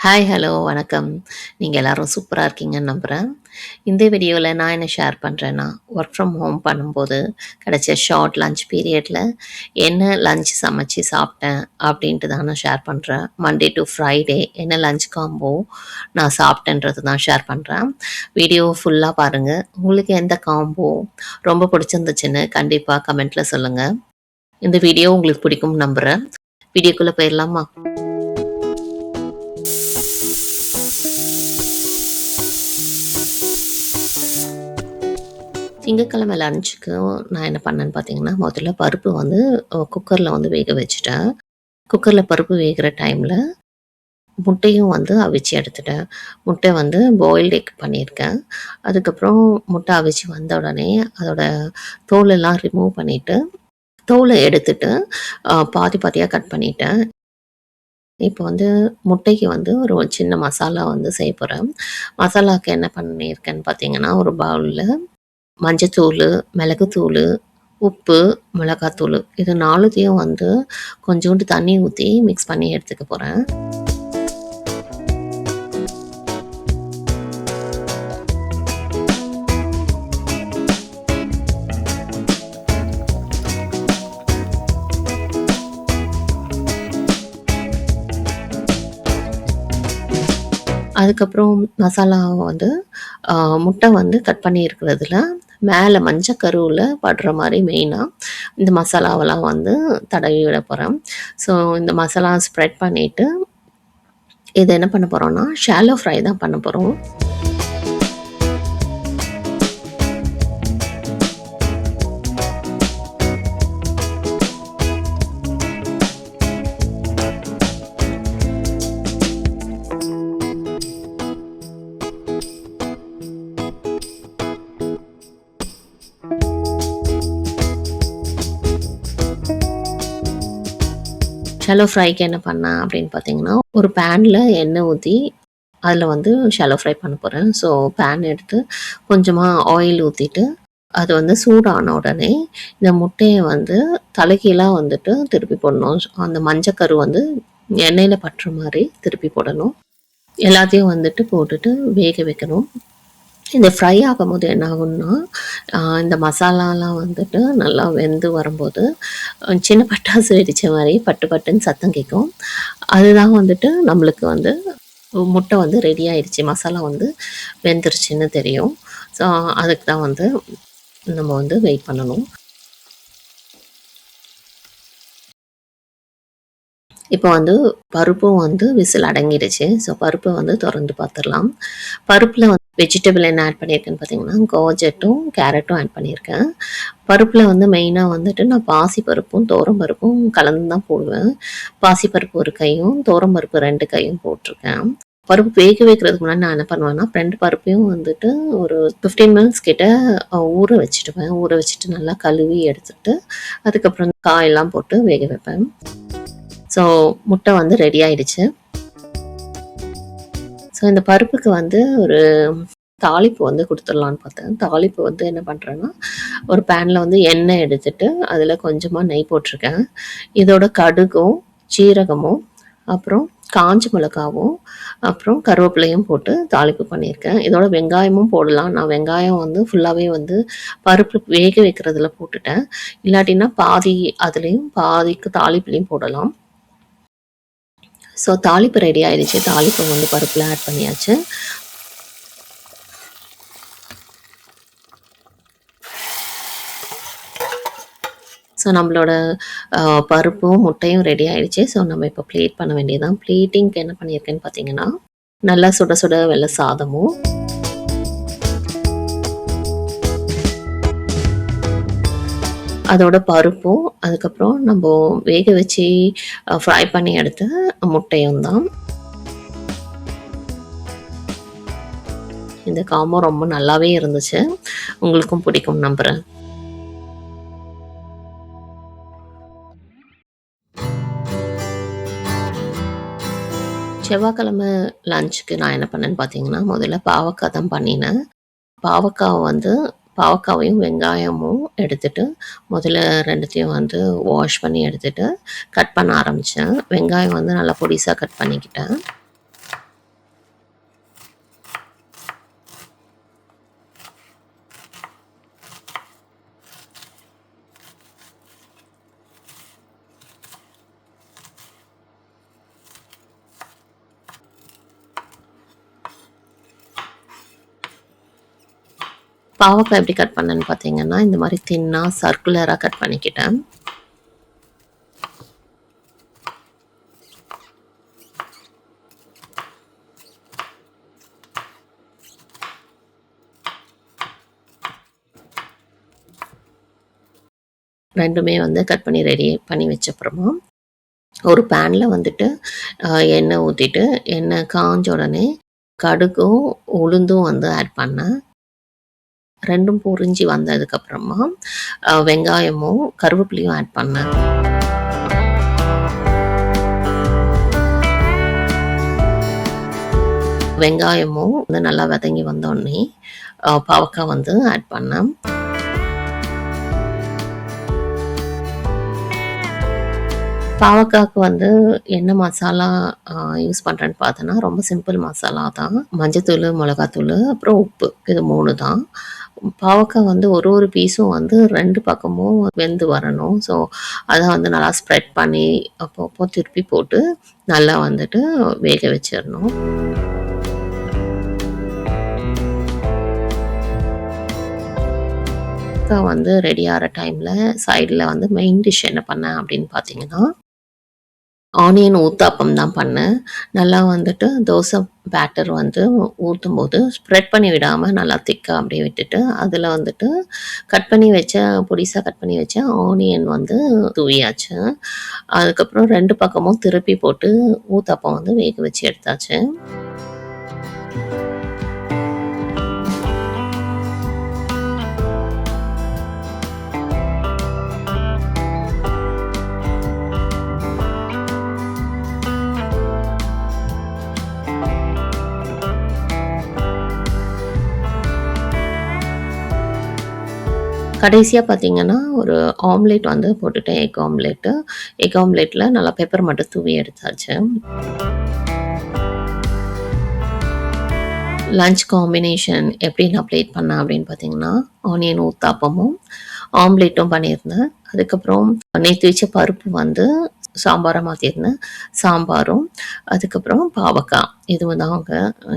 Hi, hello, வணக்கம். நீங்க எல்லாரும் சூப்பரா இருக்கீங்கன்னு நம்புறேன். இந்த வீடியோல நான் என்ன ஷேர் பண்றேன்னா, வொர்க் ஃப்ரம் ஹோம் பண்ணும்போது கிடைச்ச ஷார்ட் லஞ்ச் பீரியட்ல என்ன லஞ்ச் சமைச்சு சாப்பிட்டேன் அப்படின்ட்டு தான் நான் ஷேர் பண்றேன். மண்டே டு ஃப்ரைடே என்ன லஞ்ச் காம்போ நான் சாப்பிட்டேன்றது தான் ஷேர் பண்றேன். வீடியோ ஃபுல்லா பாருங்க. உங்களுக்கு எந்த காம்போ ரொம்ப பிடிச்சிருந்துச்சுன்னு கண்டிப்பா கமெண்ட்ல சொல்லுங்க. இந்த வீடியோ உங்களுக்கு பிடிக்கும்னு நம்புறேன். வீடியோக்குள்ள போயிடலாமா? திங்கட்கிழமை லஞ்சுக்கு நான் என்ன பண்ணேன்னு பார்த்தீங்கன்னா, முதல்ல பருப்பு வந்து குக்கரில் வந்து வேக வச்சுட்டேன். குக்கரில் பருப்பு வேகிற டைமில் முட்டையும் வந்து அவிச்சு எடுத்துட்டேன். முட்டை வந்து பாயில்டு எக் பண்ணியிருக்கேன். அதுக்கப்புறம் முட்டை அவிச்சு வந்த உடனே அதோட தோலெல்லாம் ரிமூவ் பண்ணிவிட்டு, தோலை எடுத்துட்டு பாதி பாதியாக கட் பண்ணிட்டேன். இப்போ வந்து முட்டைக்கு வந்து ஒரு சின்ன மசாலா வந்து செய்ய போகிறேன். மசாலாவுக்கு என்ன பண்ணியிருக்கேன்னு பார்த்தீங்கன்னா, ஒரு பவுலில் மஞ்சத்தூள், மிளகுத்தூள், உப்பு, மிளகாத்தூள் இது 4த்தையும் வந்து கொஞ்சோண்டு தண்ணி ஊற்றி மிக்ஸ் பண்ணி எடுத்துக்க போகிறேன். அதுக்கப்புறம் மசாலாவை வந்து முட்டை வந்து கட் பண்ணி இருக்கிறதுல மேலே மஞ்சக்கருவில் படுற மாதிரி மெயினாக இந்த மசாலாவெல்லாம் வந்து தடவி விட போகிறேன். ஸோ இந்த மசாலா ஸ்ப்ரெட் பண்ணிவிட்டு இதை என்ன பண்ண போகிறோன்னா ஷாலோ ஃப்ரை தான் பண்ண போகிறோம். ஷாலோ ஃப்ரைக்கு என்ன பண்ணேன் அப்படின்னு பார்த்தீங்கன்னா, ஒரு பேனில் எண்ணெய் ஊற்றி அதில் வந்து ஷாலோ ஃப்ரை பண்ண போகிறேன். ஸோ பேன் எடுத்து கொஞ்சமாக ஆயில் ஊற்றிட்டு அது வந்து சூடான உடனே இந்த முட்டையை வந்து தலைகீழாக வந்துட்டு திருப்பி போடணும். அந்த மஞ்சக்கரு வந்து எண்ணெயில் பட்டுற மாதிரி திருப்பி போடணும். எல்லாத்தையும் வந்துட்டு போட்டுட்டு வேக வைக்கணும். இந்த ஃப்ரை ஆகும்போது என்ன ஆகும்னா, இந்த மசாலாலாம் வந்துட்டு நல்லா வெந்து வரும்போது சின்ன பட்டாசு வெடித்த மாதிரி பட்டு பட்டுன்னு சத்தம் கேட்கும். அதுதான் வந்துட்டு நம்மளுக்கு வந்து முட்டை வந்து ரெடி ஆயிடுச்சு, மசாலா வந்து வெந்துருச்சுன்னு தெரியும். ஸோ அதுக்கு தான் வந்து நம்ம வந்து வெயிட் பண்ணணும். இப்போ வந்து பருப்பும் வந்து விசில் அடங்கிடுச்சு. ஸோ பருப்பை வந்து திறந்து பார்த்துடலாம். பருப்பில் வந்து வெஜிடபிள் என்ன ஆட் பண்ணியிருக்கேன்னு பார்த்தீங்கன்னா, கோஜெட்டும் கேரட்டும் ஆட் பண்ணியிருக்கேன். பருப்பில் வந்து மெயினாக வந்துட்டு நான் பாசிப்பருப்பும் பருப்பும் கலந்து தான் போடுவேன். பாசிப்பருப்பு ஒரு கையும் பருப்பு 2 கையும் போட்டிருக்கேன். பருப்பு வேக வைக்கிறதுக்கு முன்னாடி நான் என்ன பண்ணுவேன்னா, 2 பருப்பையும் வந்துட்டு ஒரு 15 மினிட்ஸ் கிட்ட ஊற வச்சுடுவேன். ஊற வச்சுட்டு நல்லா கழுவி எடுத்துட்டு அதுக்கப்புறம் காயெல்லாம் போட்டு வேக வைப்பேன். ஸோ முட்டை வந்து ரெடி ஆயிடுச்சு. ஸோ இந்த பருப்புக்கு வந்து ஒரு தாளிப்பு வந்து கொடுத்துடலான்னு பார்த்தேன். தாளிப்பு வந்து என்ன பண்ணுறேன்னா, ஒரு பேனில் வந்து எண்ணெய் எடுத்துட்டு அதில் கொஞ்சமாக நெய் போட்டிருக்கேன். இதோட கடுகும் சீரகமும் அப்புறம் காஞ்ச மிளகாவும் அப்புறம் கருவேப்பிலையும் போட்டு தாளிப்பு பண்ணியிருக்கேன். இதோட வெங்காயமும் போடலாம். நான் வெங்காயம் வந்து ஃபுல்லாகவே வந்து பருப்பு வேக வைக்கிறதுல போட்டுட்டேன். இல்லாட்டினா பாதி அதுலேயும் பாதிக்கு தாளிப்புலையும் போடலாம். ஸோ தாளிப்பு ரெடி ஆயிடுச்சு. தாளிப்பு வந்து பருப்பில் ஆட் பண்ணியாச்சு. ஸோ நம்மளோட பருப்பும் முட்டையும் ரெடி ஆயிடுச்சு. ஸோ நம்ம இப்போ பிளேட் பண்ண வேண்டியதுதான். பிளேட்டிங்க்கு என்ன பண்ணியிருக்கேன்னு பார்த்தீங்கன்னா, நல்லா சுட சுட வெள்ளை சாதமும் அதோட பருப்பும் அதுக்கப்புறம் நம்ம வேக வச்சு ஃப்ரை பண்ணி எடுத்த முட்டையும் தான். இந்த காம்போ ரொம்ப நல்லாவே இருந்துச்சு. உங்களுக்கும் பிடிக்கும் நம்புகிறேன். செவ்வாய்க்கிழமை லஞ்சுக்கு நான் என்ன பண்ணேன்னு பார்த்தீங்கன்னா, முதல்ல பாவக்காய் தான் பண்ணினேன். பாவக்காவையும் வெங்காயமும் எடுத்துட்டு முதல்ல 2த்தையும் வந்து வாஷ் பண்ணி எடுத்துட்டு கட் பண்ண ஆரம்பித்தேன். வெங்காயம் வந்து நல்லா பொடிசாக கட் பண்ணிக்கிட்டேன். பாவக்காய் எப்படி கட் பண்ணேன்னு பார்த்தீங்கன்னா, இந்த மாரி தின்னா சர்க்குலரா கட் பண்ணிக்கிட்டேன். ரெண்டுமே வந்து கட் பண்ணி ரெடி பண்ணி வச்சப்புறமா, ஒரு பேன்ல வந்துட்டு எண்ணெய் ஊத்திட்டு, எண்ணெய் காஞ்ச உடனே கடுகும், உளுந்தும் வந்து ஆட் பண்ணேன். 2ம் பொரிஞ்சு வந்ததுக்கப்புறமா வெங்காயமும், கருவேப்பிலையும் ஆட் பண்ணேன். வெங்காயமும் வந்து நல்லா வதங்கி வந்தோடனே பாவக்காய் வந்து ஆட் பண்ணேன். பாவக்காய்க்கு வந்து என்ன மசாலா யூஸ் பண்ணுறேன்னு பார்த்தோன்னா, ரொம்ப சிம்பிள் மசாலா தான். மஞ்சத்தூள், மிளகாத்தூள், அப்புறம் உப்பு. இது 3 தான். பாவக்காய் வந்து ஒரு பீஸும் வந்து 2 பக்கமும் வெந்து வரணும். ஸோ, அத வந்து நல்லா ஸ்ப்ரெட் பண்ணி அப்பப்போ திருப்பி போட்டு நல்லா வந்துட்டு வேக வச்சிரணும். வந்து ரெடி ஆகிற டைமில் சைடில் வந்து மெயின் டிஷ் என்ன பண்ணேன் அப்படின்னு பார்த்தீங்கன்னா, ஆனியன் ஊத்தாப்பம் தான் பண்ணேன். நல்லா வந்துட்டு தோசை பேட்டர் வந்து ஊற்றும்போது ஸ்ப்ரெட் பண்ணி விடாமல் நல்லா திக்கா அப்படியே விட்டுட்டு, அதில் வந்துட்டு பொடிசா கட் பண்ணி வச்ச ஆனியன் வந்து தூவியாச்சு. அதுக்கப்புறம் 2 பக்கமும் திருப்பி போட்டு ஊத்தாப்பம் வந்து வேக வச்சு எடுத்தாச்சு. கடைசியா பார்த்தீங்கன்னா, ஒரு ஆம்லெட் வந்து போட்டுட்டேன். Egg omelette. எக் ஆம்லெட்ல நல்லா பெப்பர் மட்டும் தூவி எடுத்தாச்சு. லஞ்ச் காம்பினேஷன் எப்படி நான் பிளேட் பண்ணேன் அப்படின்னு பார்த்தீங்கன்னா, ஆனியன் ஊத்தாப்பமும், ஆம்லெட்டும் பண்ணியிருந்தேன். அதுக்கப்புறம் நேத்து வச்ச பருப்பு வந்து சாம்பாரா மாத்தியிருந்தேன். சாம்பாரும், அதுக்கப்புறம் பாவக்காய். இது தாங்க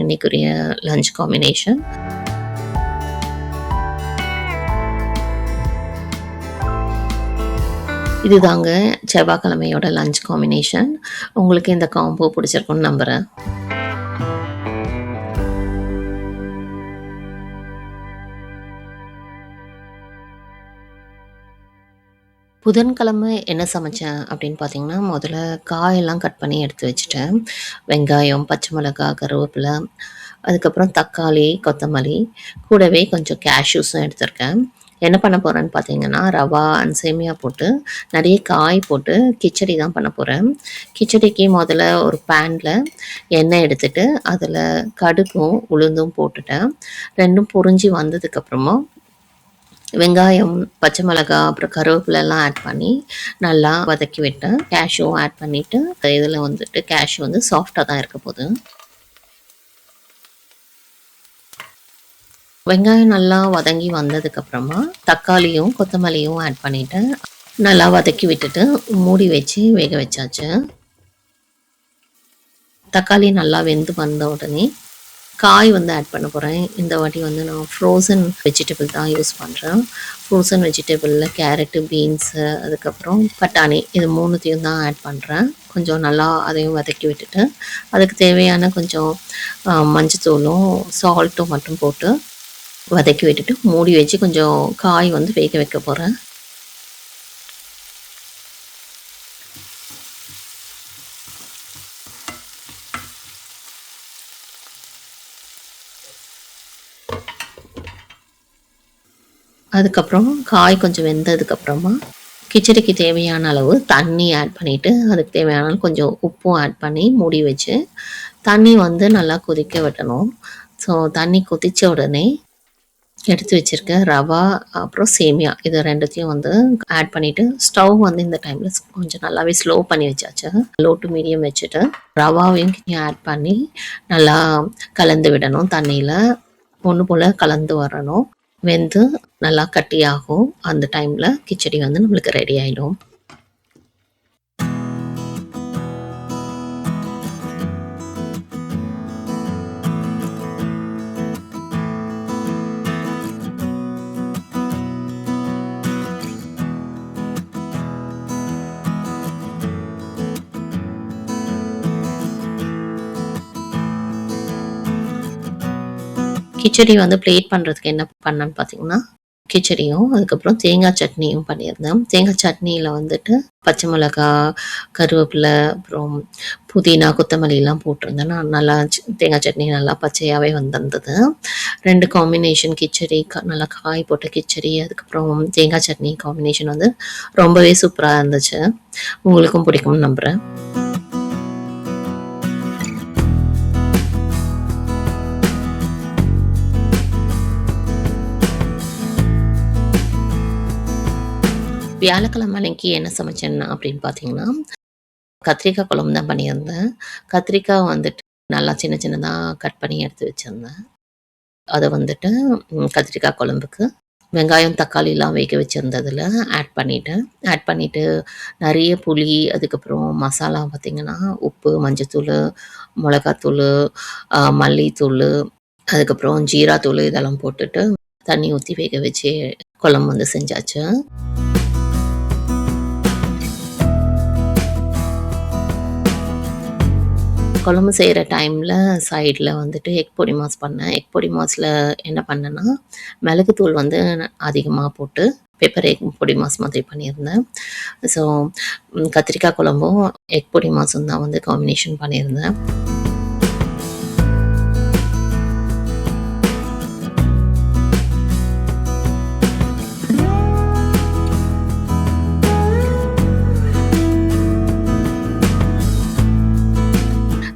இன்னைக்குரிய லஞ்ச் காம்பினேஷன். இதுதாங்க செவ்வாய்க்கிழமையோட லஞ்ச் காம்பினேஷன். உங்களுக்கு இந்த காம்போ பிடிச்சிருக்கும்னு நம்புறேன். புதன்கிழமை என்ன சமைச்சேன் அப்படின்னு பார்த்தீங்கன்னா, முதல்ல காயெல்லாம் கட் பண்ணி எடுத்து வச்சுட்டேன். வெங்காயம், பச்சை மிளகாய், கருவேப்பிலை, அதுக்கப்புறம் தக்காளி, கொத்தமல்லி, கூடவே கொஞ்சம் கேஷ்யூஸும் எடுத்திருக்கேன். என்ன பண்ண போகிறேன்னு பார்த்தீங்கன்னா, ரவா அண்ட் சேமியா போட்டு நிறைய காய் போட்டு கிச்சடி தான் பண்ண போகிறேன். கிச்சடிக்கு முதல்ல ஒரு பேனில் எண்ணெய் எடுத்துட்டு அதில் கடுகும் உளுந்தும் போட்டுட்டேன். 2ம் பொரிஞ்சு வந்ததுக்கப்புறமா வெங்காயம், பச்சை மிளகாய், அப்புறம் கருவேப்பிலெல்லாம் ஆட் பண்ணி நல்லா வதக்கி விட்டேன். கேஷ்யூவும் ஆட் பண்ணிவிட்டு இதில் வந்துட்டு கேஷ்யூ வந்து சாஃப்டாக தான் இருக்க போகுது. வெங்காயம் நல்லா வதங்கி வந்ததுக்கப்புறமா தக்காளியும் கொத்தமல்லியும் ஆட் பண்ணிவிட்டு நல்லா வதக்கி விட்டுட்டு மூடி வச்சு வேக வச்சாச்சு. தக்காளி நல்லா வெந்து வந்த உடனே காய் வந்து ஆட் பண்ண போகிறேன். இந்த வாட்டி வந்து நான் ஃப்ரோசன் வெஜிடபிள் தான் யூஸ் பண்ணுறேன். ஃப்ரோசன் வெஜிடபிளில் கேரட்டு, பீன்ஸு, அதுக்கப்புறம் பட்டாணி இது 3த்தையும் தான் ஆட் பண்ணுறேன். கொஞ்சம் நல்லா அதையும் வதக்கி விட்டுட்டு அதுக்கு தேவையான கொஞ்சம் மஞ்சத்தூளும் சால்ட்டும் மட்டும் போட்டு வதக்கி விட்டுட்டு மூடி வச்சு கொஞ்சம் காய் வந்து வேக வைக்க போகிறேன். அதுக்கப்புறம் காய் கொஞ்சம் வெந்ததுக்கப்புறமா கிச்சடிக்கு தேவையான அளவு தண்ணி ஆட் பண்ணிவிட்டு அதுக்கு தேவையான அளவு கொஞ்சம் உப்பும் ஆட் பண்ணி மூடி வச்சு தண்ணி வந்து நல்லா கொதிக்க விடணும். ஸோ தண்ணி கொதித்த உடனே எடுத்து வச்சுருக்க ரவா அப்புறம் சேமியா இது 2த்தையும் வந்து ஆட் பண்ணிவிட்டு ஸ்டவ் வந்து இந்த டைமில் கொஞ்சம் நல்லாவே ஸ்லோ பண்ணி வச்சாச்சு. லோ டு மீடியம் வச்சுட்டு ரவாவையும் ஆட் பண்ணி நல்லா கலந்து விடணும். தண்ணியில் ஒன்று போல் கலந்து வரணும். வெந்து நல்லா கட்டியாகும். அந்த டைமில் கிச்சடி வந்து நம்மளுக்கு ரெடி ஆகிடும். கிச்சடி வந்து பிளேட் பண்ணுறதுக்கு என்ன பண்ணேன்னு பார்த்தீங்கன்னா, கிச்சடியும் அதுக்கப்புறம் தேங்காய் சட்னியும் பண்ணியிருந்தேன். தேங்காய் சட்னியில் வந்துட்டு பச்சை மிளகாய், கருவேப்பிலை, அப்புறம் புதினா, கொத்தமல்லிலாம் போட்டிருந்தேன். நான் நல்லா தேங்காய் சட்னி நல்லா பச்சையாகவே வந்திருந்தது. 2 காம்பினேஷன் கிச்சடி, நல்லா காய் போட்ட கிச்சடி, அதுக்கப்புறம் தேங்காய் சட்னி காம்பினேஷன் வந்து ரொம்பவே சூப்பராக இருந்துச்சு. உங்களுக்கும் பிடிக்கும்னு நம்புகிறேன். வியாழக்கிழமை அன்னைக்கு என்ன சமைச்சேன்னா அப்படின்னு பார்த்தீங்கன்னா, கத்திரிக்காய் குழம்பு தான் பண்ணியிருந்தேன். கத்திரிக்காய் வந்துட்டு நல்லா சின்ன சின்னதாக கட் பண்ணி எடுத்து வச்சுருந்தேன். அதை வந்துட்டு கத்திரிக்காய் குழம்புக்கு வெங்காயம், தக்காளிலாம் வேக வச்சுருந்ததில் ஆட் பண்ணிட்டேன். ஆட் பண்ணிவிட்டு நிறைய புளி, அதுக்கப்புறம் மசாலா பார்த்திங்கன்னா உப்பு, மஞ்சத்தூள், மிளகாத்தூள், மல்லித்தூள், அதுக்கப்புறம் ஜீராத்தூள் இதெல்லாம் போட்டுட்டு தண்ணி ஊற்றி வேக வச்சு குழம்பு வந்து செஞ்சாச்சு. குழம்பு செய்கிற டைமில் சைடில் வந்துட்டு எக் பொடி மாஸ் பண்ணேன். எக் பொடி மாஸில் என்ன பண்ணேன்னா, மிளகுத்தூள் வந்து அதிகமாக போட்டு பெப்பர் எக் பொடி மாஸ் மாதிரி பண்ணியிருந்தேன். ஸோ கத்திரிக்காய் குழம்பும் எக் பொடி மாஸும் தான் வந்து காம்பினேஷன் பண்ணியிருந்தேன்.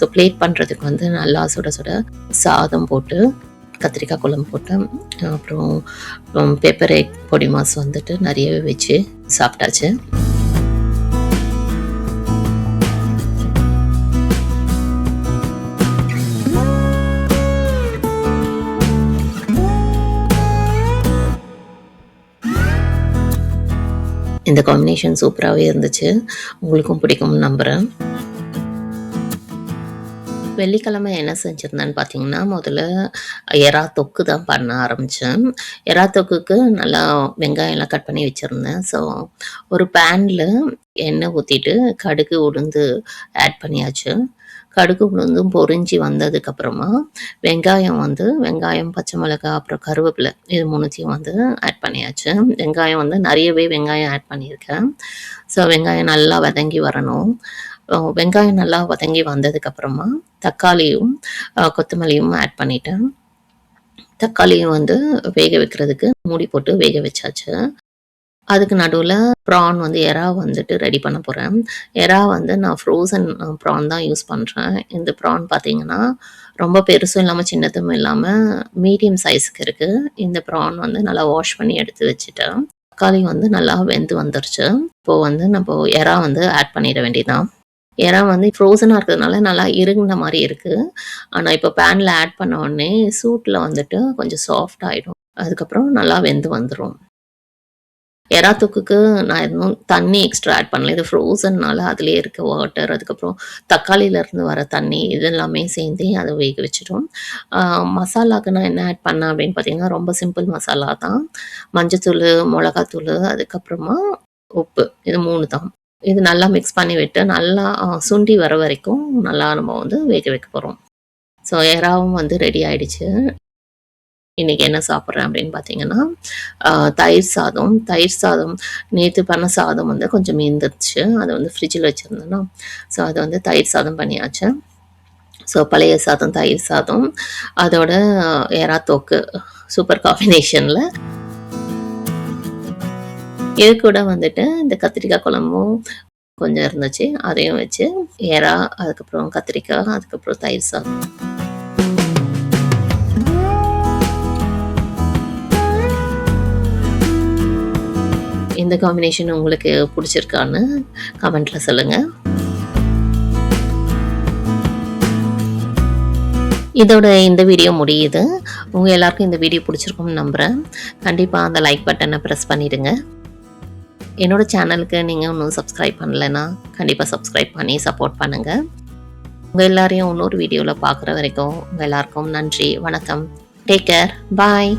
ஸோ பிளேட் பண்ணுறதுக்கு வந்து நல்லா சுட சுட சாதம் போட்டு கத்திரிக்காய் குழம்பு போட்டேன். அப்புறம் பெப்பர் எக் பொடி மாஸ் வந்துட்டு நிறையவே வச்சு சாப்பிட்டாச்சு. இந்த காம்பினேஷன் சூப்பராகவே இருந்துச்சு. உங்களுக்கும் பிடிக்கும்னு நம்புகிறேன். வெள்ளிக்கிழமை என்ன செஞ்சுருந்தேன்னு பார்த்தீங்கன்னா, முதல்ல எறா தொக்கு தான் பண்ண ஆரம்பித்தேன். எறா தொக்குக்கு நல்லா வெங்காயம்லாம் கட் பண்ணி வச்சுருந்தேன். ஸோ ஒரு பேனில் எண்ணெய் ஊற்றிட்டு கடுகு, உளுந்து ஆட் பண்ணியாச்சு. கடுகு, உளுந்தும் பொரிஞ்சு வந்ததுக்கப்புறமா வெங்காயம், பச்சை மிளகாய், அப்புறம் கருவேப்பிலை இது 3த்தையும் வந்து ஆட் பண்ணியாச்சு. வெங்காயம் வந்து நிறையவே வெங்காயம் ஆட் பண்ணியிருக்கேன். ஸோ வெங்காயம் நல்லா வதங்கி வரணும். வெங்காயம் நல்லா வதங்கி வந்ததுக்கப்புறமா தக்காளியும் கொத்தமல்லியும் ஆட் பண்ணிட்டேன். தக்காளியும் வந்து வேக வைக்கிறதுக்கு மூடி போட்டு வேக வச்சாச்சு. அதுக்கு நடுவில் ப்ரான் வந்து எறா வந்துட்டு ரெடி பண்ண போகிறேன். எறா வந்து நான் ஃப்ரோசன் ப்ரான் தான் யூஸ் பண்ணுறேன். இந்த ப்ரான் பார்த்தீங்கன்னா ரொம்ப பெருசும் இல்லாமல் சின்னதும் இல்லாமல் மீடியம் சைஸுக்கு இருக்குது. இந்த ப்ரான் வந்து நல்லா வாஷ் பண்ணி எடுத்து வச்சுட்டேன். தக்காளி வந்து நல்லா வெந்து வந்துருச்சு. இப்போது வந்து நம்ம எறா வந்து ஆட் பண்ணிட வேண்டியதான். எறா வந்து ஃப்ரோசனாக இருக்கிறதுனால நல்லா இறுகின மாதிரி இருக்குது. ஆனால் இப்போ பேனில் ஆட் பண்ண உடனே சூட்டில் வந்துட்டு கொஞ்சம் சாஃப்ட் ஆகிடும். அதுக்கப்புறம் நல்லா வெந்து வந்துடும். எறா தொக்குக்கு நான் எதுவும் தண்ணி எக்ஸ்ட்ரா ஆட் பண்ணல. இது ஃப்ரோசன்னால அதுலேயே இருக்க வாட்டர், அதுக்கப்புறம் தக்காளியிலேருந்து வர தண்ணி இது எல்லாமே சேர்ந்து அதை வேக வச்சிடும். மசாலாவுக்கு நான் என்ன ஆட் பண்ணேன் அப்படின்னு பார்த்தீங்கன்னா, ரொம்ப சிம்பிள் மசாலா தான். மஞ்சத்தூள், மிளகாத்தூள், அதுக்கப்புறமா உப்பு, இது 3 தான். இது நல்லா மிக்ஸ் பண்ணி விட்டு நல்லா சுண்டி வர வரைக்கும் நல்லா நம்ம வந்து வேக வைக்க போகிறோம். ஸோ எறாவும் வந்து ரெடி ஆகிடுச்சு. இன்றைக்கி என்ன சாப்பிட்றேன் அப்படின்னு பார்த்தீங்கன்னா, தயிர் சாதம் நேற்று பண்ண சாதம் வந்து கொஞ்சம் மீந்துருச்சு. அதை வந்து ஃப்ரிட்ஜில் வச்சுருந்தேன்னா, ஸோ அதை வந்து தயிர் சாதம் பண்ணியாச்சு. ஸோ பழைய சாதம், தயிர் சாதம், அதோட எறா தொக்கு சூப்பர் காம்பினேஷனில். இது கூட வந்துட்டு இந்த கத்திரிக்காய் குழம்பும் கொஞ்சம் இருந்துச்சு. அதையும் வச்சு எறா, அதுக்கப்புறம் கத்திரிக்காய், அதுக்கப்புறம் தயிர் சாதம். இந்த காம்பினேஷன் உங்களுக்கு பிடிச்சிருக்கான்னு கமெண்ட்டில் சொல்லுங்கள். இதோட இந்த வீடியோ முடியுது. உங்கள் எல்லாருக்கும் இந்த வீடியோ பிடிச்சிருக்கும்னு நம்புகிறேன். கண்டிப்பாக அந்த லைக் பட்டனை ப்ரெஸ் பண்ணிவிடுங்க. என்னோட சேனலுக்கு நீங்கள் இன்னும் சப்ஸ்கிரைப் பண்ணலைன்னா கண்டிப்பாக சப்ஸ்கிரைப் பண்ணி சப்போர்ட் பண்ணுங்கள். உங்கள் எல்லாரையும் இன்னொரு வீடியோவில் பார்க்குற வரைக்கும் உங்கள் எல்லாருக்கும் நன்றி, வணக்கம், டேக் கேர், பாய்.